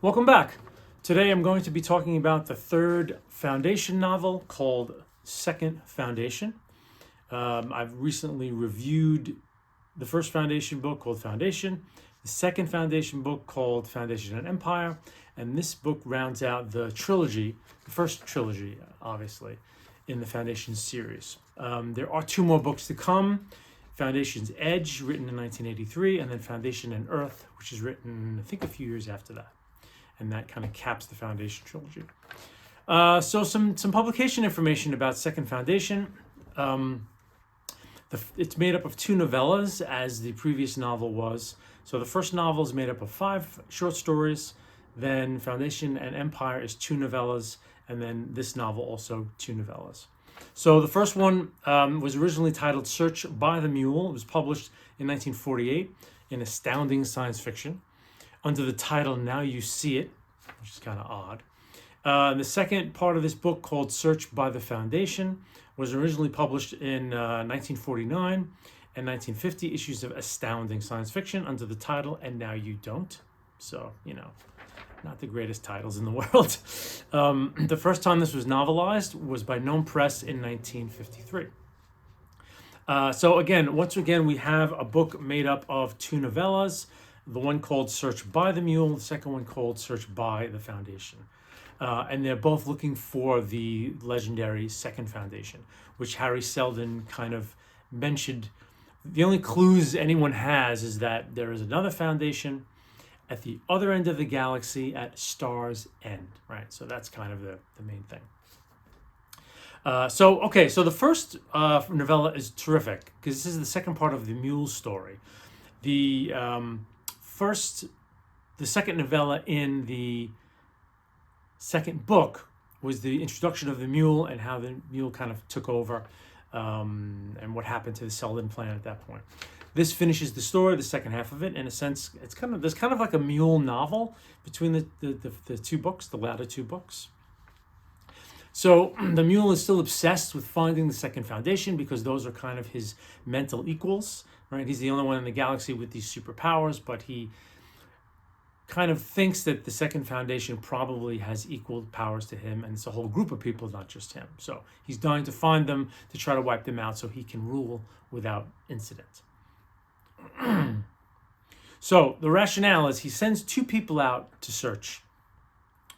Welcome back. Today I'm going to be talking about the third Foundation novel called Second Foundation. I've recently reviewed the first Foundation book called Foundation, the second Foundation book called Foundation and Empire, and this book rounds out the trilogy, the first trilogy, obviously, in the Foundation series. There are two more books to come. Foundation's Edge, written in 1983, and then Foundation and Earth, which is written, I think, a few years after that. And that kind of caps the Foundation trilogy. So some publication information about Second Foundation. It's made up of two novellas, as the previous novel was. So the first novel is made up of 5 short stories. Then Foundation and Empire is 2 novellas. And then this novel also 2 novellas. So the first one was originally titled Search by the Mule. It was published in 1948 in Astounding Science Fiction, under the title Now You See It, which is kind of odd. The second part of this book, called Search by the Foundation, was originally published in 1949 and 1950 issues of Astounding Science Fiction under the title And Now You Don't. So, not the greatest titles in the world. The first time this was novelized was by Gnome Press in 1953. So once again, we have a book made up of 2 novellas. The one called Search by the Mule, the second one called Search by the Foundation. And they're both looking for the legendary Second Foundation, which Harry Seldon kind of mentioned. The only clues anyone has is that there is another Foundation at the other end of the galaxy at Star's End, right? So that's kind of the main thing. So the first novella is terrific, because this is the second part of the Mule story. The second novella in the second book was the introduction of the Mule and how the Mule kind of took over, and what happened to the Seldon plan at that point. This finishes the story, the second half of it. In a sense, there's kind of like a Mule novel between the 2 books, the latter 2 books. So the Mule is still obsessed with finding the Second Foundation, because those are kind of his mental equals, right? He's the only one in the galaxy with these superpowers, but he kind of thinks that the Second Foundation probably has equal powers to him, and it's a whole group of people, not just him. So he's dying to find them, to try to wipe them out so he can rule without incident. So the rationale is he sends 2 people out to search.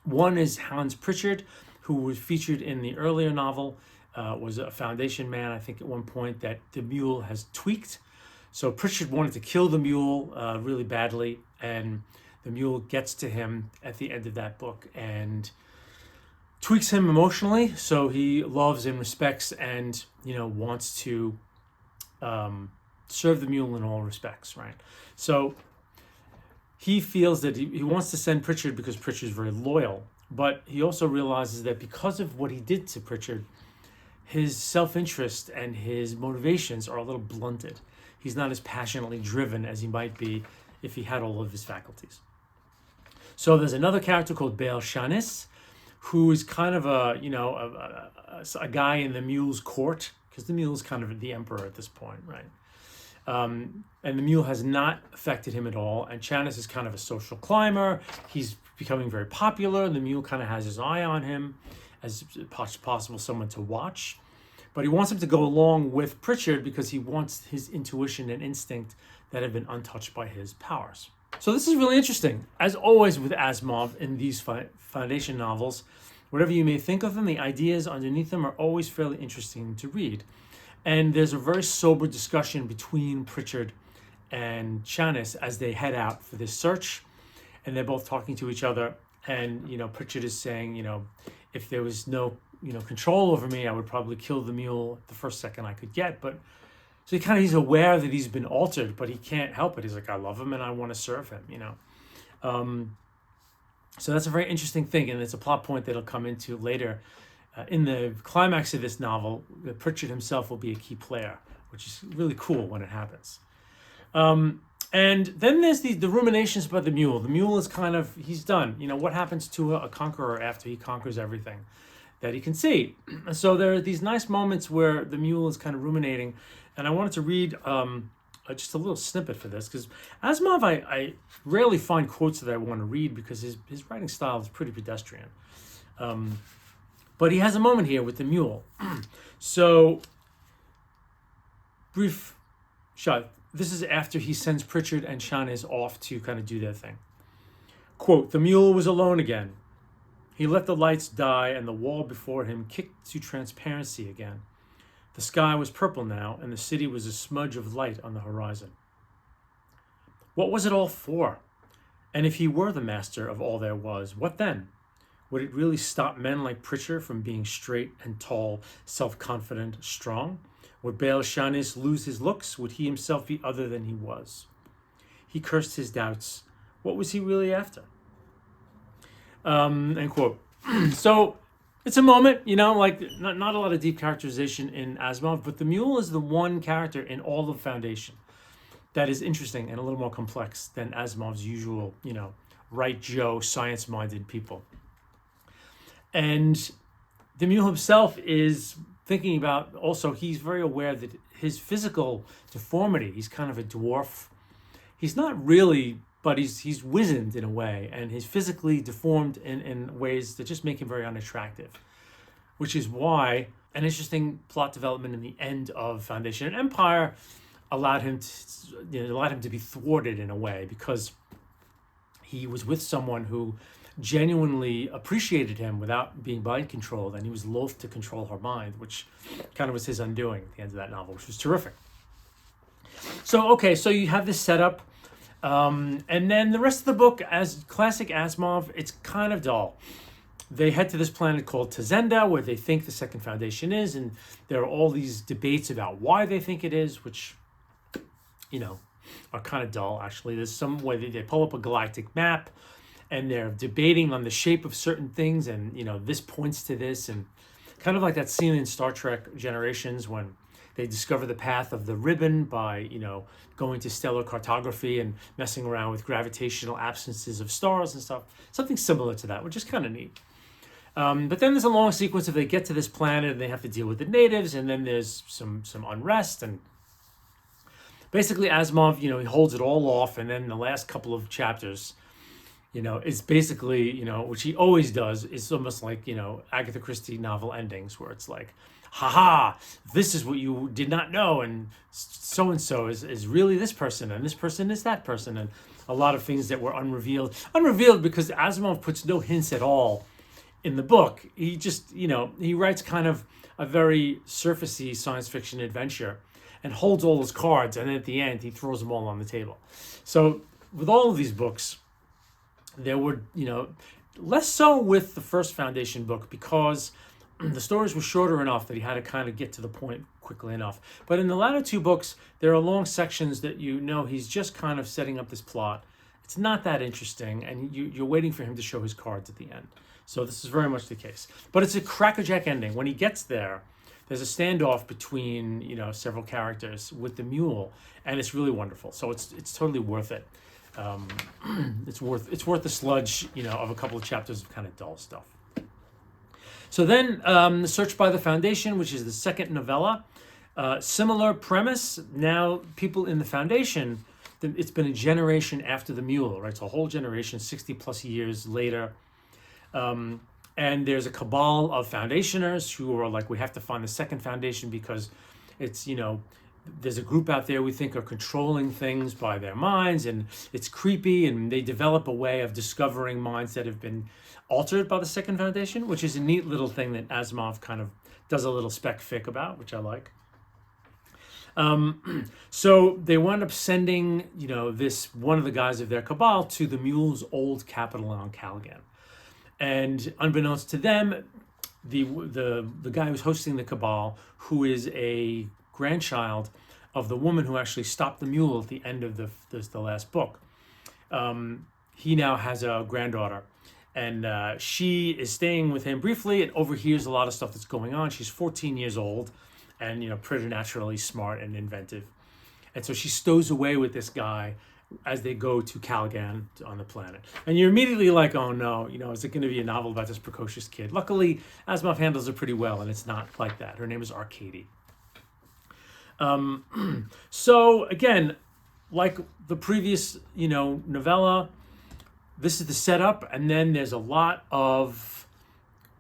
One is Hans Pritchard, who was featured in the earlier novel, was a Foundation man, I think, at one point, that the Mule has tweaked. So Pritchard wanted to kill the Mule really badly, and the Mule gets to him at the end of that book and tweaks him emotionally. So he loves and respects and, wants to serve the Mule in all respects, right? So he feels that he wants to send Pritchard because Pritchard's very loyal, but he also realizes that because of what he did to Pritchard, his self-interest and his motivations are a little blunted. He's not as passionately driven as he might be if he had all of his faculties. So there's another character called Baal Shanis, who is kind of a guy in the Mule's court, because the Mule's kind of the emperor at this point, right? And the Mule has not affected him at all. And Shanis is kind of a social climber. He's becoming very popular. The Mule kind of has his eye on him as possible someone to watch. But he wants him to go along with Pritchard because he wants his intuition and instinct that have been untouched by his powers. So this is really interesting. As always with Asimov in these Foundation novels, whatever you may think of them, the ideas underneath them are always fairly interesting to read. And there's a very sober discussion between Pritchard and Shanis as they head out for this search. And they're both talking to each other. And, Pritchard is saying, if there was no, control over me, I would probably kill the Mule the first second I could get. But so he's aware that he's been altered, but he can't help it. He's like, I love him and I want to serve him, So that's a very interesting thing. And it's a plot point that'll come into later. In the climax of this novel, Pritchard himself will be a key player, which is really cool when it happens. And then there's the ruminations about the Mule. The Mule is he's done. What happens to a conqueror after he conquers everything that he can see? So there are these nice moments where the Mule is kind of ruminating. And I wanted to read just a little snippet for this, because Asimov, I rarely find quotes that I want to read because his writing style is pretty pedestrian. But he has a moment here with the mule. So, brief shot. This is after he sends Pritchard and Shannis off to kind of do their thing. Quote, "The mule was alone again. He let the lights die and the wall before him kicked to transparency again. The sky was purple now, and the city was a smudge of light on the horizon. What was it all for? And if he were the master of all there was, what then? Would it really stop men like Pritchard from being straight and tall, self-confident, strong? Would Baal Shannis lose his looks? Would he himself be other than he was? He cursed his doubts. What was he really after?" End quote. So it's a moment, like not a lot of deep characterization in Asimov, but the mule is the one character in all of Foundation that is interesting and a little more complex than Asimov's usual, right Joe, science-minded people. And the mule himself is thinking about, also, he's very aware that his physical deformity, he's kind of a dwarf. He's not really, but he's wizened in a way, and he's physically deformed in ways that just make him very unattractive, which is why an interesting plot development in the end of Foundation and Empire allowed him to be thwarted in a way, because he was with someone who genuinely appreciated him without being mind controlled, and he was loath to control her mind, which kind of was his undoing at the end of that novel, which was terrific. So you have this setup. And then the rest of the book, as classic Asimov, it's kind of dull. They head to this planet called Tazenda, where they think the second Foundation is, and there are all these debates about why they think it is, which, are kind of dull, actually. There's some way they pull up a galactic map, and they're debating on the shape of certain things, and, this points to this, and kind of like that scene in Star Trek Generations when they discover the path of the ribbon by, going to stellar cartography and messing around with gravitational absences of stars and stuff. Something similar to that, which is kind of neat. But then there's a long sequence of they get to this planet and they have to deal with the natives, and then there's some unrest, and basically Asimov, he holds it all off, and then the last couple of chapters, is basically, which he always does, is almost like, Agatha Christie novel endings, where it's like, haha, this is what you did not know, and so-and-so is really this person, and this person is that person, and a lot of things that were unrevealed because Asimov puts no hints at all in the book. He just, he writes kind of a very surfacey science fiction adventure and holds all his cards, and then at the end he throws them all on the table. So with all of these books, there were, less so with the first Foundation book, because the stories were shorter enough that he had to kind of get to the point quickly enough. But in the latter two books, there are long sections that he's just kind of setting up this plot. It's not that interesting, and you're waiting for him to show his cards at the end. So this is very much the case. But it's a crackerjack ending. When he gets there, there's a standoff between several characters with the mule, and it's really wonderful. So it's totally worth it. It's worth the sludge of a couple of chapters of kind of dull stuff. So then, The Search by the Foundation, which is the second novella, similar premise. Now, people in the Foundation, it's been a generation after the mule, right? So a whole generation, 60 plus years later. And there's a cabal of Foundationers who are like, we have to find the second Foundation because it's, there's a group out there we think are controlling things by their minds, and it's creepy, and they develop a way of discovering minds that have been altered by the second Foundation, which is a neat little thing that Asimov kind of does a little spec fic about, which I like. So they wound up sending, this one of the guys of their cabal to the mule's old capital on Caligan. And unbeknownst to them, the guy who's hosting the cabal, who is a grandchild of the woman who actually stopped the mule at the end of the last book, he now has a granddaughter. And she is staying with him briefly and overhears a lot of stuff that's going on. She's 14 years old and, preternaturally smart and inventive. And so she stows away with this guy as they go to Caligan on the planet. And you're immediately like, oh no, is it going to be a novel about this precocious kid? Luckily, Asimov handles it pretty well, and it's not like that. Her name is Arcady. So again, like the previous, novella, this is the setup, and then there's a lot of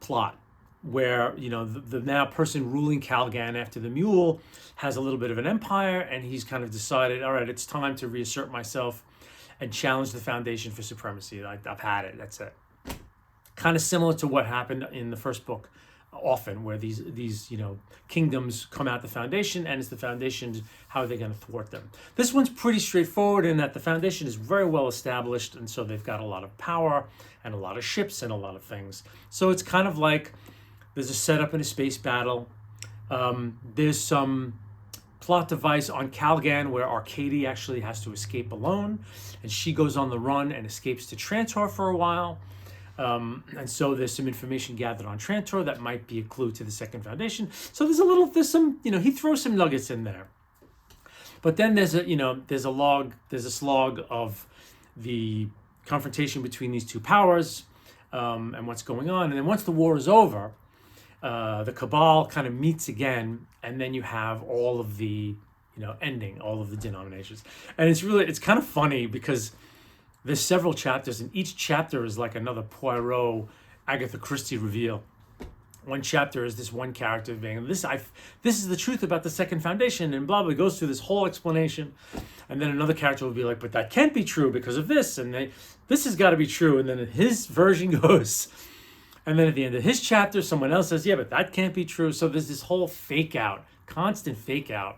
plot where the now person ruling Calgan after the mule has a little bit of an empire, and he's kind of decided, all right, it's time to reassert myself and challenge the Foundation for supremacy. I've had it. That's it. Kind of similar to what happened in the first book, often, where these kingdoms come out the Foundation, and it's the Foundation, how are they going to thwart them? This one's pretty straightforward in that the Foundation is very well established, and so they've got a lot of power and a lot of ships and a lot of things. So it's kind of like there's a setup in a space battle. There's some plot device on Calgan where Arcady actually has to escape alone, and she goes on the run and escapes to Trantor for a while. And so there's some information gathered on Trantor that might be a clue to the Second Foundation. So there's some, he throws some nuggets in there. But then there's a slog of the confrontation between these two powers, and what's going on. And then once the war is over, the Cabal kind of meets again, and then you have all of the, ending, all of the denominations. And it's kind of funny because there's several chapters, and each chapter is like another Poirot, Agatha Christie reveal. One chapter is this one character being, this is the truth about the Second Foundation, and blah, blah, goes through this whole explanation. And then another character will be like, but that can't be true because of this, and this has got to be true. And then his version goes. And then at the end of his chapter, someone else says, yeah, but that can't be true. So there's this whole fake out, constant fake out.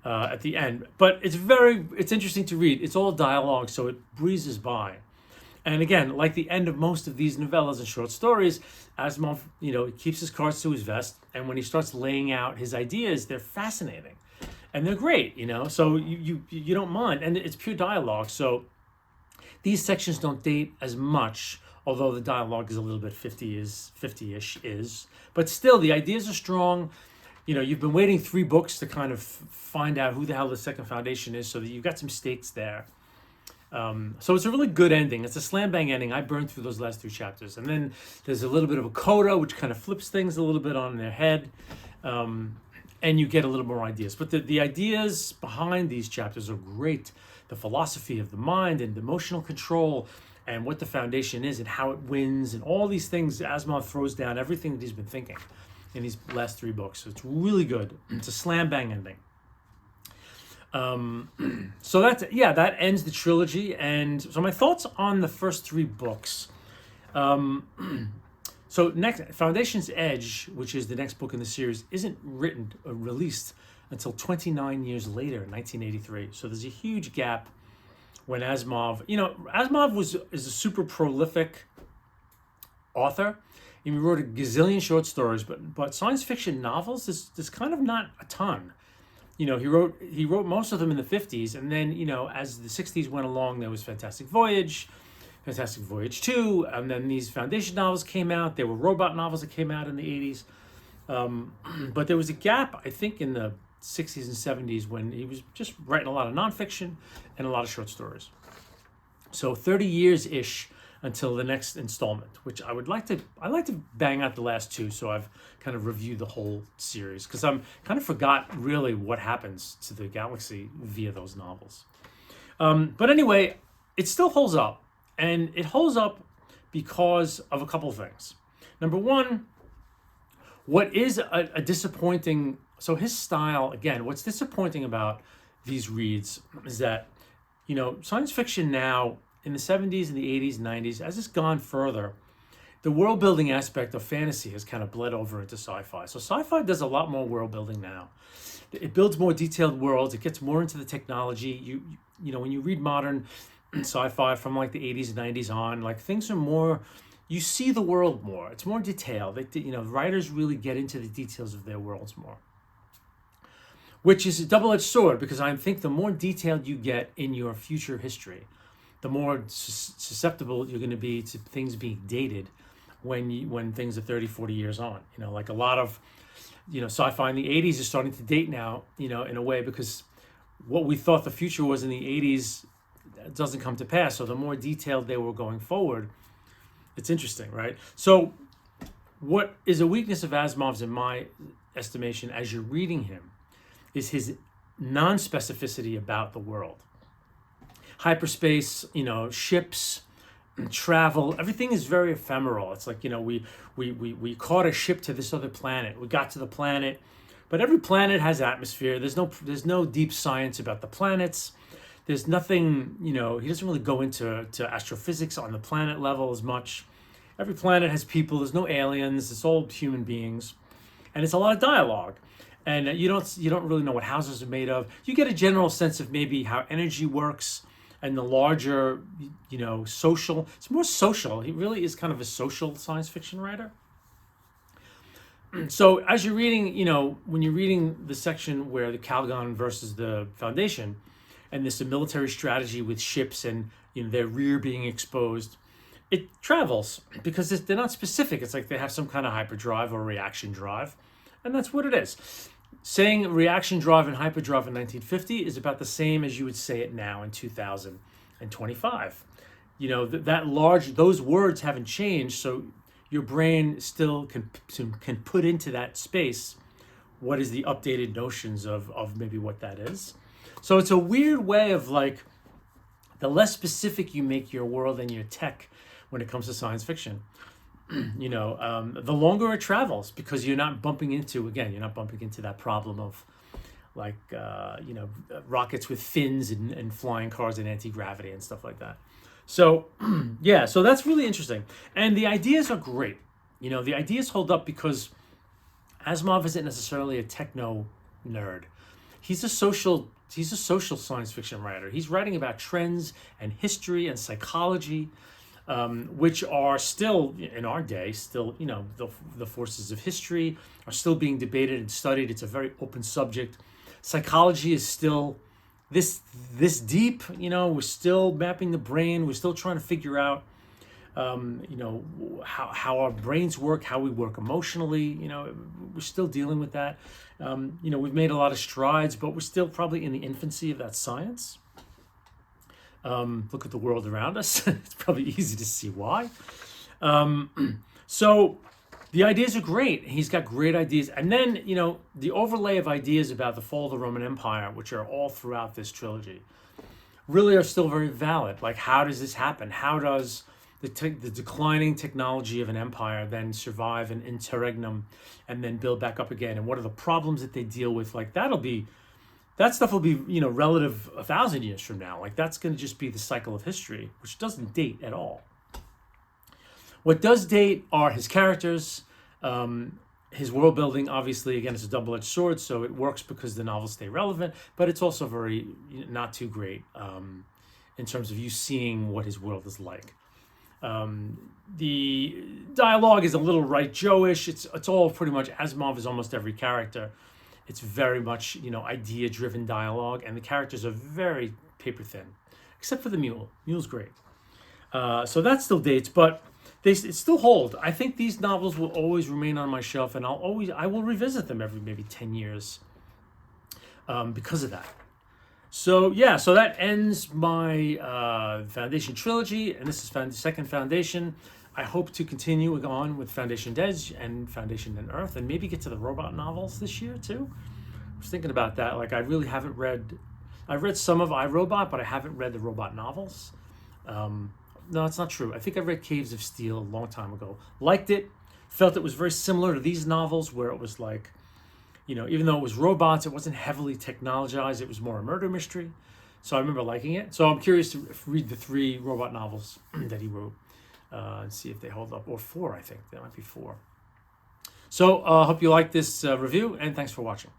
At the end, but it's interesting to read. It's all dialogue, so it breezes by. And again, like the end of most of these novellas and short stories, Asimov, keeps his cards to his vest, and when he starts laying out his ideas, they're fascinating, and they're great. So you don't mind, and it's pure dialogue. So these sections don't date as much, although the dialogue is a little bit 50-ish, but still the ideas are strong. You've been waiting 3 books to kind of find out who the hell the Second Foundation is, so that you've got some stakes there. So it's a really good ending. It's a slam bang ending. I burned through those last 2 chapters. And then there's a little bit of a coda, which kind of flips things a little bit on their head. And you get a little more ideas. But the ideas behind these chapters are great. The philosophy of the mind and emotional control, and what the Foundation is and how it wins, and all these things. Asimov throws down everything that he's been thinking in these last 3 books. So it's really good. It's a slam bang ending. So that ends the trilogy. And so my thoughts on the first 3 books. So next, Foundation's Edge, which is the next book in the series, isn't released until 29 years later, in 1983. So there's a huge gap when Asimov is a super prolific author. He wrote a gazillion short stories, but science fiction novels, there's kind of not a ton. He wrote most of them in the 50s, and then, as the 60s went along, there was Fantastic Voyage 2, and then these Foundation novels came out. There were robot novels that came out in the 80s. But there was a gap, I think, in the 60s and 70s when he was just writing a lot of nonfiction and a lot of short stories. So 30 years-ish until the next installment, which I like to bang out the last 2, so I've kind of reviewed the whole series, because I'm kind of forgot really what happens to the galaxy via those novels. But anyway, it still holds up, and it holds up because of a couple of things. Number one, what is a disappointing, so his style, again, what's disappointing about these reads is that, science fiction now, in the 70s and the 80s and 90s, as it's gone further, the world building aspect of fantasy has kind of bled over into sci-fi. So sci-fi does a lot more world building now. It builds more detailed worlds. It gets more into the technology. When you read modern sci-fi from like the 80s and 90s on, like things are more, you see the world more. It's more detailed. Writers really get into the details of their worlds more, which is a double-edged sword, because I think the more detailed you get in your future history, the more susceptible you're going to be to things being dated when things are 30, 40 years on. Like a lot of, sci-fi in the 80s is starting to date now, in a way, because what we thought the future was in the 80s doesn't come to pass. So the more detailed they were going forward, it's interesting, right? So what is a weakness of Asimov's, in my estimation, as you're reading him, is his non-specificity about the world. Hyperspace, ships, travel, everything is very ephemeral. It's like, we caught a ship to this other planet. We got to the planet, but every planet has atmosphere. There's no deep science about the planets. There's nothing, he doesn't really go into astrophysics on the planet level as much. Every planet has people. There's no aliens. It's all human beings, and it's a lot of dialogue. And you don't really know what houses are made of. You get a general sense of maybe how energy works and the larger, social. It's more social. He really is kind of a social science fiction writer. So as you're reading, when you're reading the section where the Calgon versus the Foundation, and this military strategy with ships and their rear being exposed, it travels because they're not specific. It's like they have some kind of hyperdrive or reaction drive, and that's what it is. Saying reaction drive and hyperdrive in 1950 is about the same as you would say it now in 2025. Those words haven't changed, so your brain still can put into that space what is the updated notions of maybe what that is. So it's a weird way of like, the less specific you make your world and your tech when it comes to science fiction, the longer it travels, because you're not bumping into that problem of like, rockets with fins and flying cars and anti-gravity and stuff like that. So, so that's really interesting. And the ideas are great. The ideas hold up because Asimov isn't necessarily a techno nerd. He's a social science fiction writer. He's writing about trends and history and psychology, which are still, in our day, the forces of history are still being debated and studied. It's a very open subject. Psychology is still this deep. We're still mapping the brain. We're still trying to figure out, how our brains work, how we work emotionally. We're still dealing with that. We've made a lot of strides, but we're still probably in the infancy of that science. Look at the world around us. It's probably easy to see why. So the ideas are great. He's got great ideas. And then, the overlay of ideas about the fall of the Roman Empire, which are all throughout this trilogy, really are still very valid. Like, how does this happen? How does the declining technology of an empire then survive an interregnum and then build back up again? And what are the problems that they deal with? Like, that stuff will be, relative 1,000 years from now. Like, that's going to just be the cycle of history, which doesn't date at all. What does date are his characters, his world building. Obviously, again, it's a double-edged sword, so it works because the novels stay relevant, but it's also very not too great in terms of you seeing what his world is like. The dialogue is a little Wright Joe-ish. It's all pretty much, Asimov is almost every character. It's very much, idea-driven dialogue, and the characters are very paper-thin, except for the mule. Mule's great. So that still dates, but it still hold. I think these novels will always remain on my shelf, and I will revisit them every maybe 10 years because of that. So so that ends my Foundation trilogy, and this is the second Foundation. I hope to continue on with Foundation Dead and Foundation and Earth, and maybe get to the robot novels this year too. I was thinking about that. Like, I really haven't read. I've read some of iRobot, but I haven't read the robot novels. No, it's not true. I think I read Caves of Steel a long time ago. Liked it. Felt it was very similar to these novels, where it was like, even though it was robots, it wasn't heavily technologized. It was more a murder mystery. So I remember liking it. So I'm curious to read the 3 robot novels that he wrote. And see if they hold up, or 4, I think. There might be 4. So I hope you like this review, and thanks for watching.